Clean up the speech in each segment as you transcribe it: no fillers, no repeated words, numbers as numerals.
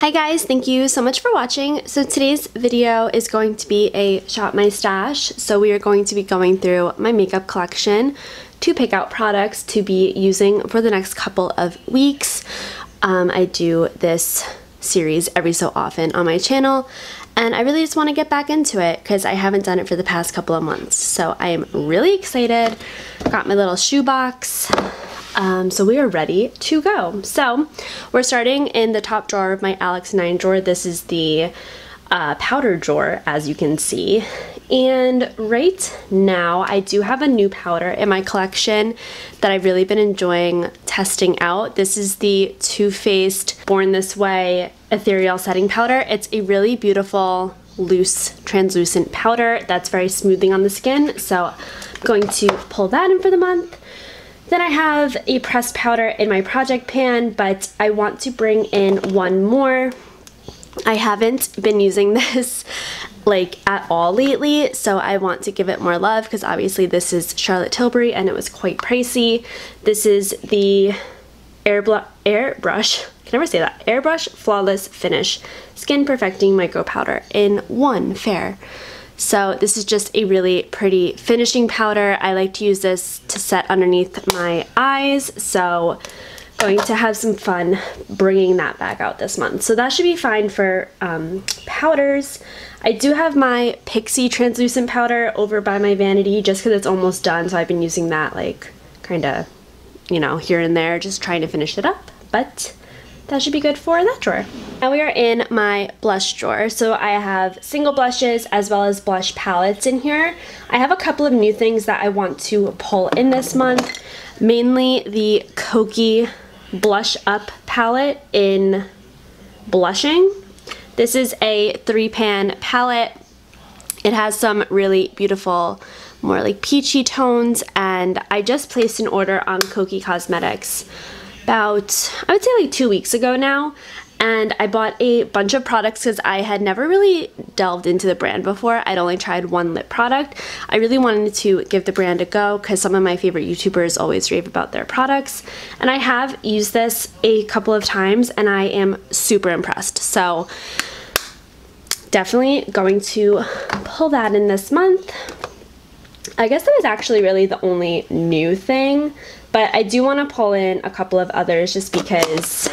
Hi guys, thank you so much for watching. So today's video is going to be a shop my stash. So we are going to be going through my makeup collection to pick out products to be using for the next couple of weeks. I do this series every so often on my channel, and I really just want to get back into it because I haven't done it for the past couple of months. So I am really excited. Got my little shoebox. So we are ready to go. So we're starting in the top drawer of my Alex 9 drawer. This is the powder drawer, as you can see. And right now I do have a new powder in my collection that I've really been enjoying testing out. This is the Too Faced Born This Way Ethereal Setting Powder. It's a really beautiful, loose, translucent powder that's very smoothing on the skin. So I'm going to pull that in for the month. Then I have a pressed powder in my project pan, but I want to bring in one more. I haven't been using this like at all lately, so I want to give it more love because obviously this is Charlotte Tilbury and it was quite pricey. This is the Airbrush, can never say that, Airbrush Flawless Finish Skin Perfecting Micro Powder in one fair. So this is just a really pretty finishing powder. I like to use this to set underneath my eyes, so going to have some fun bringing that back out this month. So that should be fine for powders. I do have my Pixie translucent powder over by my vanity just because it's almost done, so I've been using that like kind of, you know, here and there, just trying to finish it up, but that should be good for that drawer. Now we are in my blush drawer. So I have single blushes as well as blush palettes in here. I have a couple of new things that I want to pull in this month. Mainly the Kokie Blush Up palette in Blushing. This is a 3-pan palette. It has some really beautiful, more like peachy tones, and I just placed an order on Kokie Cosmetics about, I would say like 2 weeks ago now, and I bought a bunch of products because I had never really delved into the brand before. I'd only tried one lip product. I really wanted to give the brand a go because some of my favorite YouTubers always rave about their products, and I have used this a couple of times and I am super impressed. So definitely going to pull that in this month. I guess that was actually really the only new thing, but I do want to pull in a couple of others just because,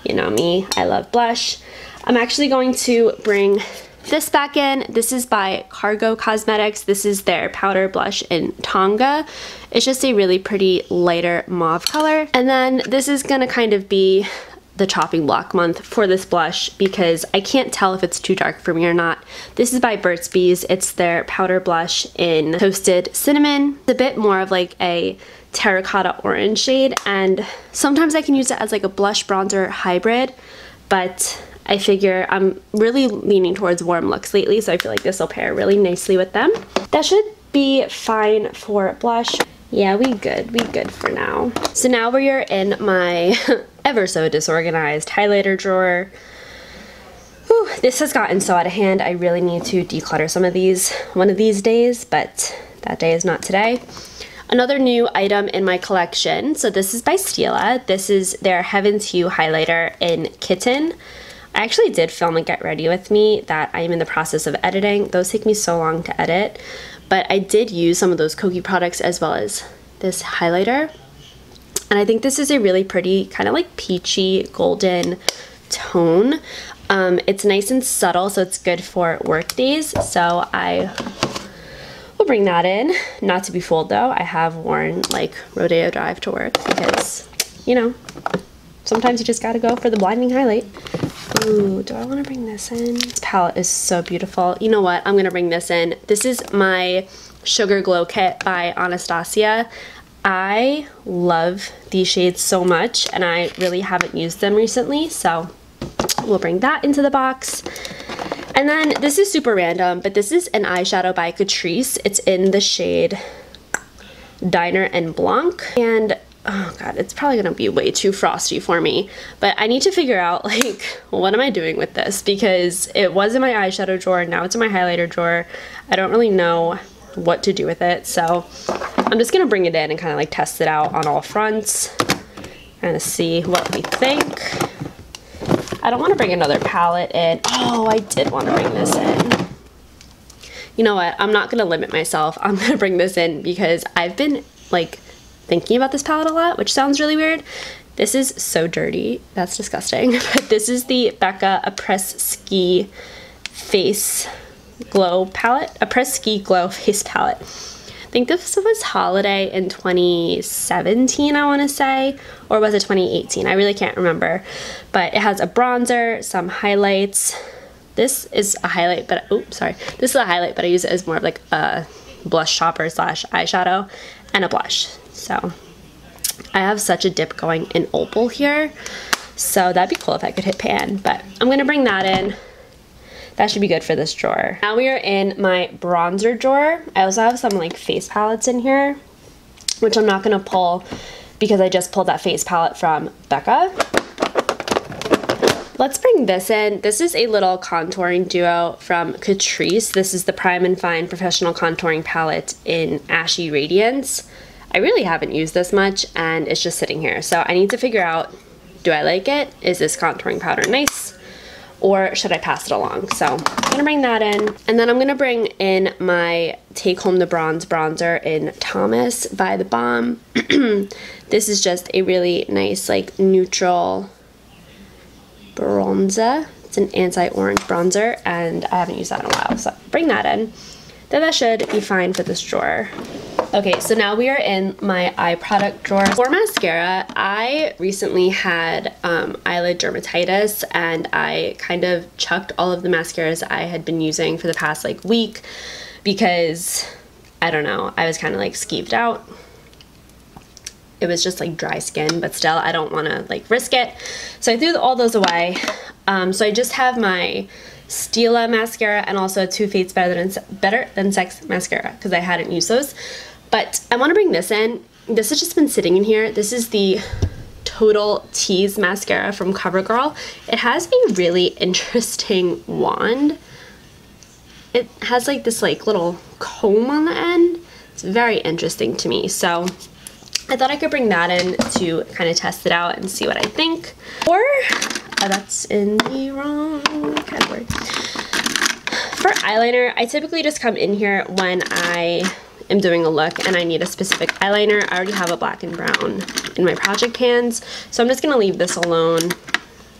you know me, I love blush. I'm actually going to bring this back in. This is by Cargo Cosmetics. This is their powder blush in Tonga. It's just a really pretty lighter mauve color. And then this is going to kind of be the chopping block month for this blush because I can't tell if it's too dark for me or not. This is by Burt's Bees. It's their powder blush in Toasted Cinnamon. It's a bit more of like a terracotta orange shade, and sometimes I can use it as like a blush bronzer hybrid, but I figure I'm really leaning towards warm looks lately, so I feel like this will pair really nicely with them. That should be fine for blush. Yeah, we good for now. So now we are in my ever so disorganized highlighter drawer. Whew, this has gotten so out of hand. I really need to declutter some of these one of these days, but that day is not today. Another new item in my collection, so this is by Stila. This is their Heaven's Hue highlighter in Kitten. I actually did film a Get Ready With Me that I am in the process of editing. Those take me so long to edit, but I did use some of those Kokie products as well as this highlighter. And I think this is a really pretty kind of like peachy golden tone. It's nice and subtle, so it's good for work days. So I will bring that in. Not to be fooled though, I have worn like Rodeo Drive to work because, you know, sometimes you just gotta go for the blinding highlight. Ooh, do I want to bring this in? This palette is so beautiful. You know what? I'm gonna bring this in. This is my Sugar Glow Kit by Anastasia. I love these shades so much, and I really haven't used them recently, so we'll bring that into the box. And then this is super random, but this is an eyeshadow by Catrice. It's in the shade Diner and Blanc, and oh god, it's probably gonna be way too frosty for me, but I need to figure out like what am I doing with this, because it was in my eyeshadow drawer, now it's in my highlighter drawer. I don't really know what to do with it, so I'm just gonna bring it in and kind of like test it out on all fronts, kind of see what we think. I don't want to bring another palette in. Oh, I did want to bring this in. You know what? I'm not going to limit myself. I'm going to bring this in because I've been like thinking about this palette a lot, which sounds really weird. This is so dirty. That's disgusting. But this is the Becca Après-Ski Face Glow palette. Après-Ski Glow Face palette. I think this was holiday in 2017, I want to say, or was it 2018? I really can't remember. But it has a bronzer, some highlights. This is a highlight, but oops, sorry. This is a highlight, but I use it as more of like a blush shopper slash eyeshadow, and a blush. So I have such a dip going in opal here, so that'd be cool if I could hit pan. But I'm gonna bring that in. That should be good for this drawer. Now we are in my bronzer drawer. I also have some like face palettes in here, which I'm not gonna pull because I just pulled that face palette from Becca. Let's bring this in. This is a little contouring duo from Catrice. This is the Prime and Fine Professional Contouring Palette in Ashy Radiance. I really haven't used this much and it's just sitting here. So I need to figure out, do I like it? Is this contouring powder nice? Or should I pass it along? So I'm gonna bring that in. And then I'm gonna bring in my Take Home the Bronze bronzer in Thomas by The Balm. This is just a really nice like neutral bronzer. It's an anti-orange bronzer and I haven't used that in a while. So bring that in. Then that should be fine for this drawer. Okay, so now we are in my eye product drawer. For mascara, I recently had eyelid dermatitis and I kind of chucked all of the mascaras I had been using for the past like week because, I don't know, I was kind of like skeeved out. It was just like dry skin, but still I don't want to like risk it. So I threw all those away. So I just have my Stila mascara and also Too Faced Better Than Sex mascara because I hadn't used those. But I want to bring this in. This has just been sitting in here. This is the Total Tease mascara from CoverGirl. It has a really interesting wand. It has like this like little comb on the end. It's very interesting to me. So I thought I could bring that in to kind of test it out and see what I think. Or, that's in the wrong category. For eyeliner, I typically just come in here when I am doing a look and I need a specific eyeliner. I already have a black and brown in my project pans, so I'm just gonna leave this alone.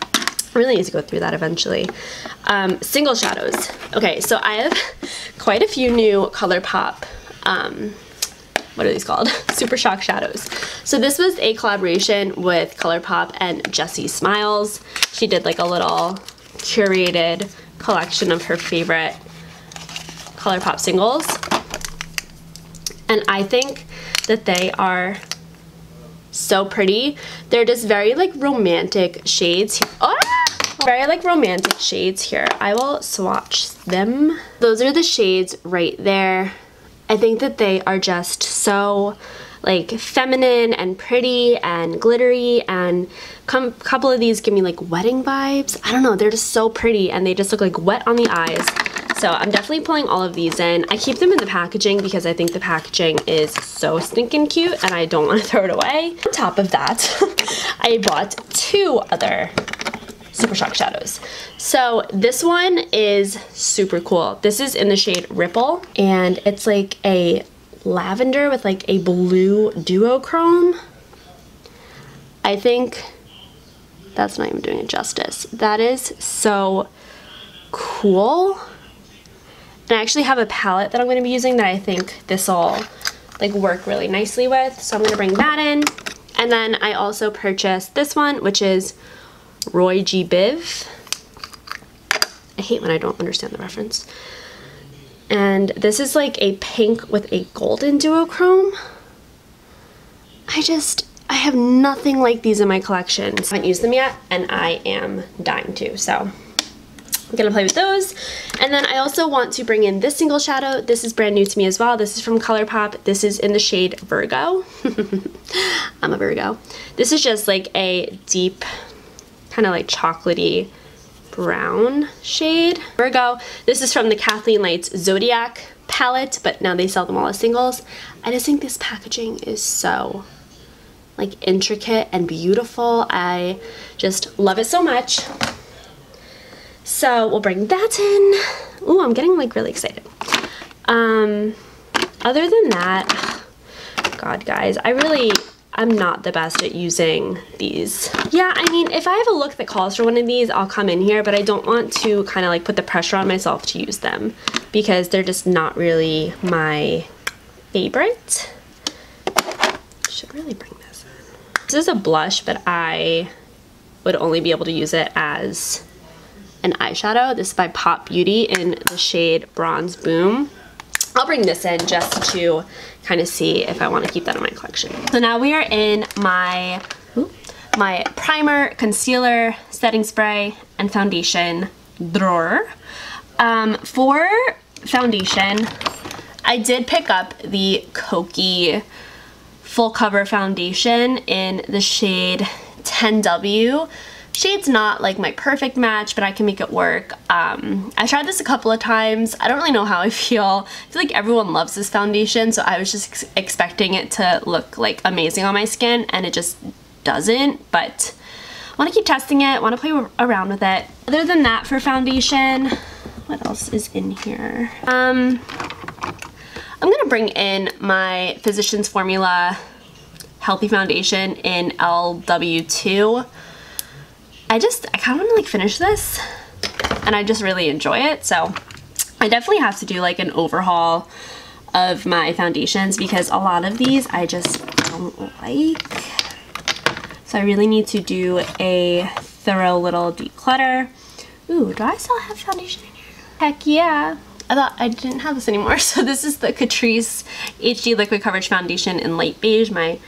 I really need to go through that eventually. Single shadows. Okay, so I have quite a few new ColourPop, what are these called? Super Shock shadows. So this was a collaboration with ColourPop and Jessie Smiles. She did like a little curated collection of her favorite ColourPop singles. And I think that they are so pretty. They're just very like romantic shades. Very like romantic shades here. I will swatch them. Those are the shades right there. I think that they are just so like feminine and pretty and glittery, and a couple of these give me like wedding vibes. I don't know, they're just so pretty and they just look like wet on the eyes. So I'm definitely pulling all of these in. I keep them in the packaging because I think the packaging is so stinking cute and I don't want to throw it away. On top of that, I bought two other Super Shock shadows. So this one is super cool. This is in the shade Ripple and it's like a lavender with like a blue duochrome. I think that's not even doing it justice. That is so cool. And I actually have a palette that I'm going to be using that I think this will like work really nicely with. So I'm going to bring that in. And then I also purchased this one, which is Roy G. Biv. I hate when I don't understand the reference. And this is like a pink with a golden duochrome. I have nothing like these in my collection. I haven't used them yet and I am dying to, so I'm gonna play with those. And then I also want to bring in this single shadow. This is brand new to me as well. This is from ColourPop. This is in the shade Virgo. I'm a Virgo. This is just like a deep, kind of like chocolatey brown shade. Virgo. This is from the Kathleen Lights Zodiac palette, but now they sell them all as singles. I just think this packaging is so like intricate and beautiful. I just love it so much. So we'll bring that in. Ooh, I'm getting like really excited. Other than that, God guys, I'm not the best at using these. Yeah, I mean, if I have a look that calls for one of these, I'll come in here, but I don't want to kind of like put the pressure on myself to use them because they're just not really my favorite. Should really bring this in. This is a blush, but I would only be able to use it as an eyeshadow. This is by Pop Beauty in the shade Bronze Boom. I'll bring this in just to kind of see if I want to keep that in my collection. So now we are in my primer, concealer, setting spray, and foundation drawer. For foundation, I did pick up the Kokie Full Cover Foundation in the shade 10W. Shade's not like my perfect match, but I can make it work. I tried this a couple of times. I don't really know how I feel. I feel like everyone loves this foundation, so I was just expecting it to look like amazing on my skin, and it just doesn't, but I want to keep testing it, want to play around with it. Other than that, for foundation, what else is in here? I'm gonna bring in my Physicians Formula Healthy Foundation in LW2. I kind of want to like finish this, and I just really enjoy it, so I definitely have to do like an overhaul of my foundations because a lot of these I just don't like. So I really need to do a thorough little declutter. Ooh, do I still have foundation in here? Heck yeah. I thought I didn't have this anymore. So this is the Catrice HD Liquid Coverage Foundation in Light Beige, my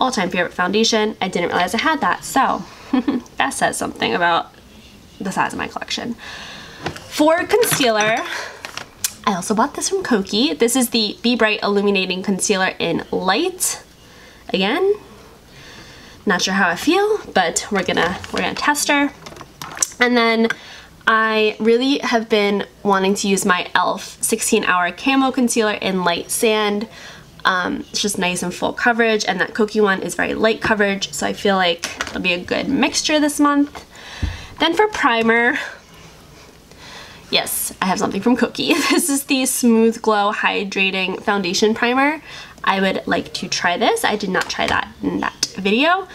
all-time favorite foundation. I didn't realize I had that, so that says something about the size of my collection. For concealer, I also bought this from Kokie. This is the Be Bright Illuminating Concealer in Light. Again, not sure how I feel, but we're gonna test her. And then I really have been wanting to use my e.l.f. 16-Hour Camo Concealer in Light Sand. It's just nice and full coverage, and that Kokie one is very light coverage, so I feel like it'll be a good mixture this month. Then for primer, yes, I have something from Kokie. This is the Smooth Glow Hydrating Foundation Primer. I would like to try this. I did not try that in that video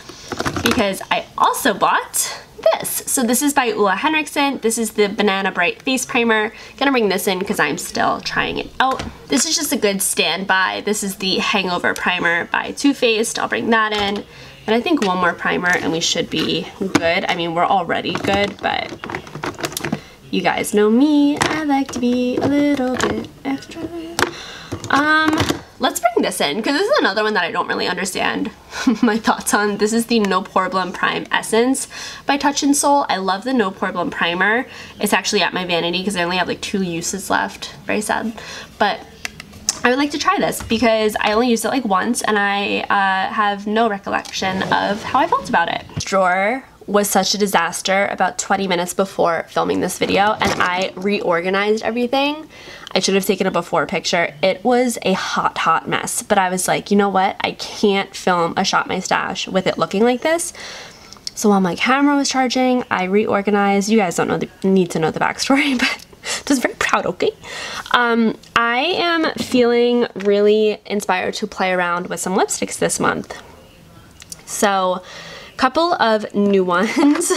because I also bought this. So this is by Ulla Henriksen. This is the Banana Bright Face Primer. Gonna bring this in because I'm still trying it out. This is just a good standby. This is the Hangover Primer by Too Faced. I'll bring that in. And I think one more primer and we should be good. I mean, we're already good, but you guys know me. I like to be a little bit extra. Let's bring this in because this is another one that I don't really understand my thoughts on. This is the No Problem Prime Essence by Touch in Soul. I love the No Problem Primer. It's actually at my vanity because I only have like 2 uses left. Very sad. But I would like to try this because I only used it like once and I have no recollection of how I felt about it. This drawer was such a disaster about 20 minutes before filming this video, and I reorganized everything. I should have taken a before picture. It was a hot mess, but I was like, you know what? I can't film a Shop My Stash with it looking like this. So while my camera was charging, I reorganized. You guys don't need to know the backstory, but just very proud, okay? I am feeling really inspired to play around with some lipsticks this month. So, couple of new ones.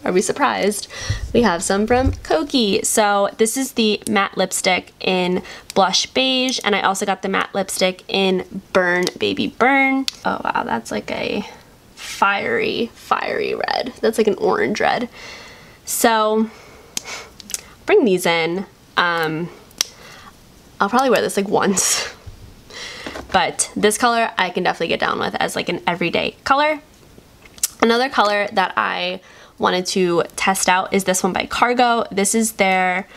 Are we surprised? We have some from Kokie. So this is the matte lipstick in Blush Beige, and I also got the matte lipstick in Burn Baby Burn. Oh wow, that's like a fiery red. That's like an orange red. So bring these in. I'll probably wear this like once, but this color I can definitely get down with as like an everyday color. Another color that I wanted to test out is this one by Cargo. This is their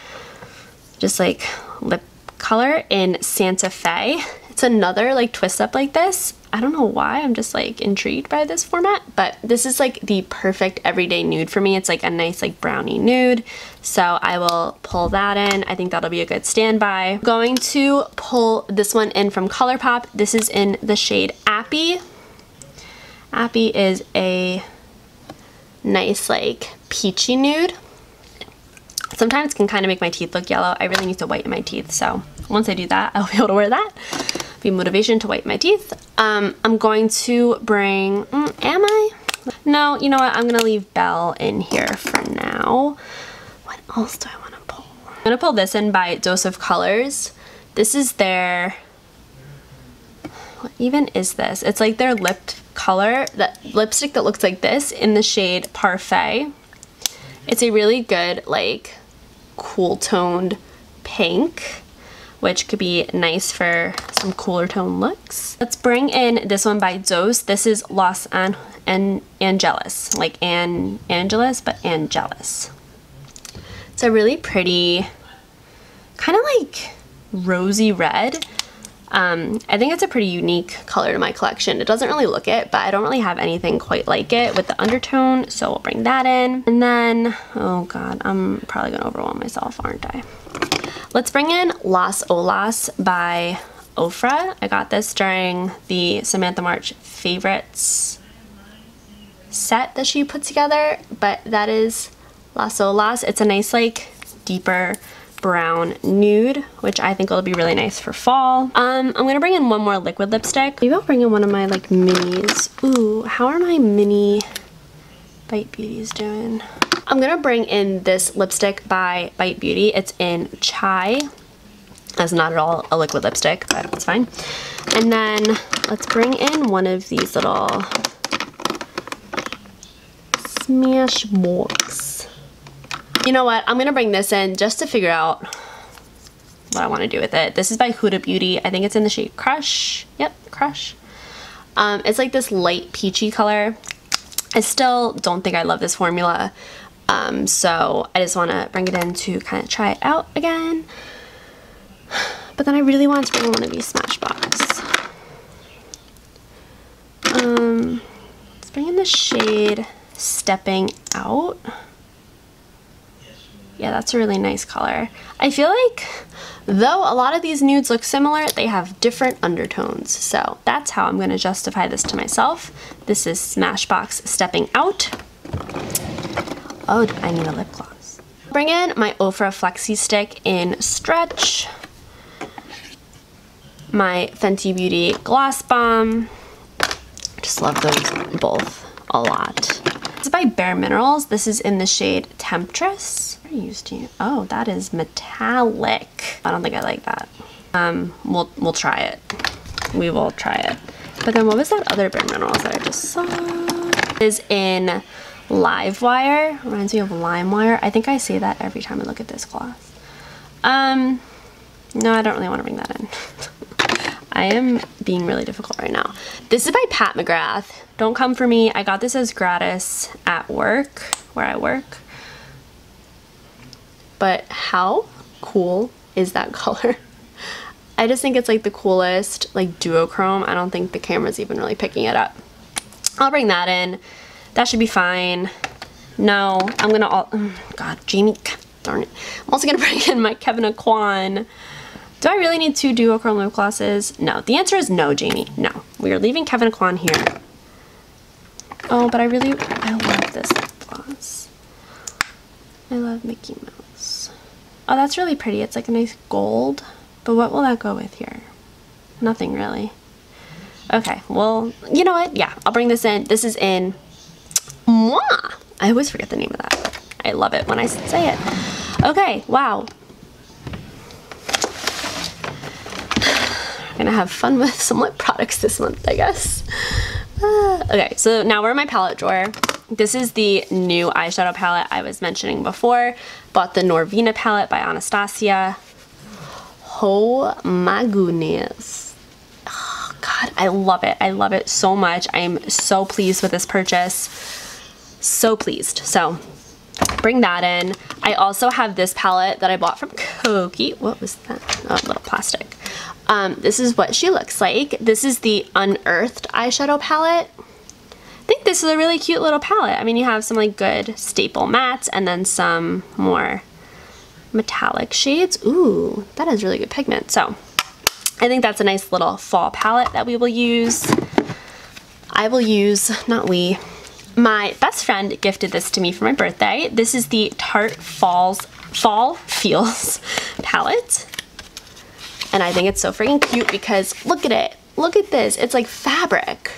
just like lip color in Santa Fe. It's another like twist up like this. I don't know why, I'm just like intrigued by this format, but this is like the perfect everyday nude for me. It's like a nice like brownie nude. So I will pull that in. I think that'll be a good standby. I'm going to pull this one in from ColourPop. This is in the shade Appy. Appy is a nice like peachy nude. Sometimes can kind of make my teeth look yellow. I really need to whiten my teeth, so once I do that, I'll be able to wear that. Be motivation to whiten my teeth. I'm going to bring, am I? No, you know what? I'm gonna leave Belle in here for now. What else do I want to pull? I'm gonna pull this in by Dose of Colors. This is their, what even is this? It's like their lip color, that lipstick that looks like this in the shade Parfait. It's a really good, like, cool toned pink, which could be nice for some cooler tone looks. Let's bring in this one by Dose. This is Los Angeles, like Angeles, but Angeles. It's a really pretty, kind of like rosy red. I think it's a pretty unique color to my collection. It doesn't really look it, but I don't really have anything quite like it with the undertone, so we'll bring that in. And then, oh god, I'm probably gonna overwhelm myself, aren't I? Let's bring in Las Olas by Ofra. I got this during the Samantha March Favorites set that she put together, but that is Las Olas. It's a nice, like, deeper brown nude, which I think will be really nice for fall. I'm gonna bring in one more liquid lipstick. Maybe I'll bring in one of my, like, minis. Ooh, how are my mini Bite Beauties doing? I'm gonna bring in this lipstick by Bite Beauty. It's in Chai. That's not at all a liquid lipstick, but it's fine. And then let's bring in one of these little Smashbox. You know what? I'm gonna bring this in just to figure out what I want to do with it. This is by Huda Beauty. I think it's in the shade Crush. Yep, Crush. It's like this light peachy color. I still don't think I love this formula. So I just want to bring it in to kind of try it out again. But then I really want to bring in one of these Smashbox. Let's bring in the shade Stepping Out. Yeah, that's a really nice color. I feel like, though a lot of these nudes look similar, they have different undertones. So that's how I'm going to justify this to myself. This is Smashbox Stepping Out. Oh, I need a lip gloss. Bring in my Ofra Flexi Stick in Stretch. My Fenty Beauty Gloss Bomb. Just love those both a lot. This is by Bare Minerals. This is in the shade Temptress. What are you used to? Oh, that is metallic. I don't think I like that. We'll try it. We will try it. But then what was that other Bare Minerals that I just saw? It is in Livewire. Reminds me of LimeWire. I think I say that every time I look at this gloss. No, I don't really want to bring that in. I am being really difficult right now. This is by Pat McGrath. Don't come for me. I got this as gratis at work, where I work. But how cool is that color? I just think it's like the coolest, like duochrome. I don't think the camera's even really picking it up. I'll bring that in. That should be fine. No, I'm gonna oh god, Jamie, darn it. I'm also gonna bring in my Kevin Aquan. Do I really need 2 duochrome lip glosses? No, the answer is no, Jamie, no. We are leaving Kevin Aquan here. Oh, but I love this lip gloss. I love Mickey Mouse. Oh, that's really pretty. It's like a nice gold, but what will that go with here? Nothing really. Okay, well, you know what? Yeah, I'll bring this in. This is in Moi. I always forget the name of that. I love it when I say it. Okay, wow. Gonna have fun with some lip products this month, I guess. Okay, so now we're in my palette drawer. This is the new eyeshadow palette I was mentioning before. Bought the Norvina palette by Anastasia. Oh my goodness. Oh god, I love it. I love it so much. I'm so pleased with this purchase. So pleased. So bring that in. I also have this palette that I bought from Koki. What was that? Oh, a little plastic. This is what she looks like. This is the Unearthed eyeshadow palette. I think this is a really cute little palette. I mean, you have some like good staple mattes and then some more metallic shades. Ooh, that has really good pigment. So I think that's a nice little fall palette that we will use. I will use, not we, My best friend gifted this to me for my birthday. This is the Tarte Fall Feels palette. And I think it's so freaking cute because look at it. Look at this. It's like fabric.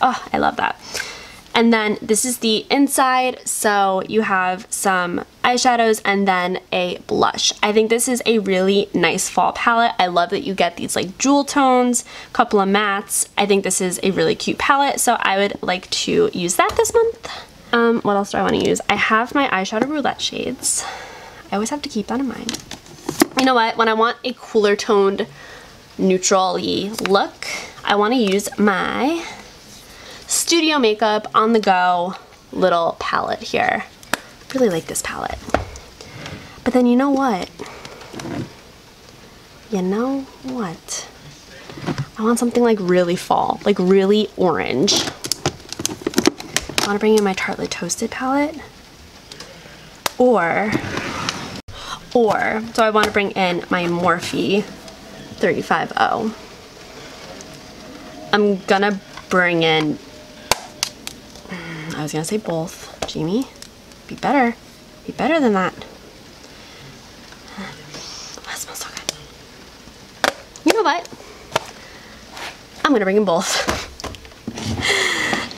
Oh, I love that. And then this is the inside. So you have some eyeshadows and then a blush. I think this is a really nice fall palette. I love that you get these like jewel tones, a couple of mattes. I think this is a really cute palette. So I would like to use that this month. What else do I want to use? I have my eyeshadow roulette shades. I always have to keep that in mind. You know what? When I want a cooler toned, neutral-y look, I want to use my Studio Makeup On The Go little palette here. I really like this palette. But then you know what? You know what? I want something like really fall, like really orange. I want to bring in my Tartelette Toasted palette. Or, so I want to bring in my Morphe 350. I'm gonna bring in, I was gonna say both. Jamie, be better than that. Oh, that smells so good. You know what? I'm gonna bring in both.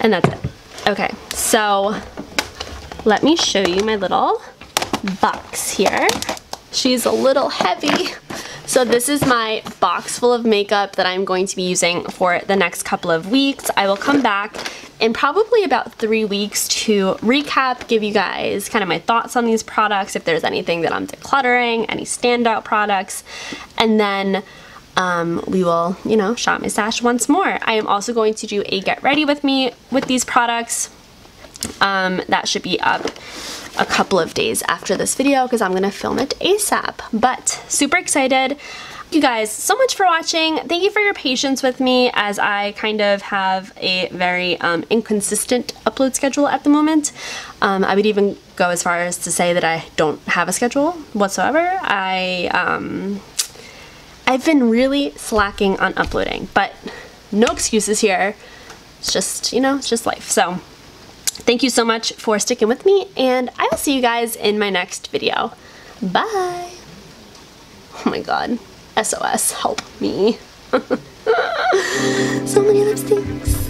And that's it. Okay, so let me show you my little box here. She's a little heavy. So this is my box full of makeup that I'm going to be using for the next couple of weeks. I will come back in probably about 3 weeks to recap, give you guys kind of my thoughts on these products, if there's anything that I'm decluttering, any standout products, and then we will, you know, shop my stash once more. I am also going to do a get ready with me with these products. That should be up a couple of days after this video because I'm gonna film it ASAP. But super excited. Thank you guys so much for watching. Thank you for your patience with me as I kind of have a very inconsistent upload schedule at the moment. I would even go as far as to say that I don't have a schedule whatsoever. I've been really slacking on uploading, but no excuses here. It's just, you know, it's just life. So thank you so much for sticking with me, and I will see you guys in my next video. Bye! Oh my god. SOS, help me. So many lipsticks.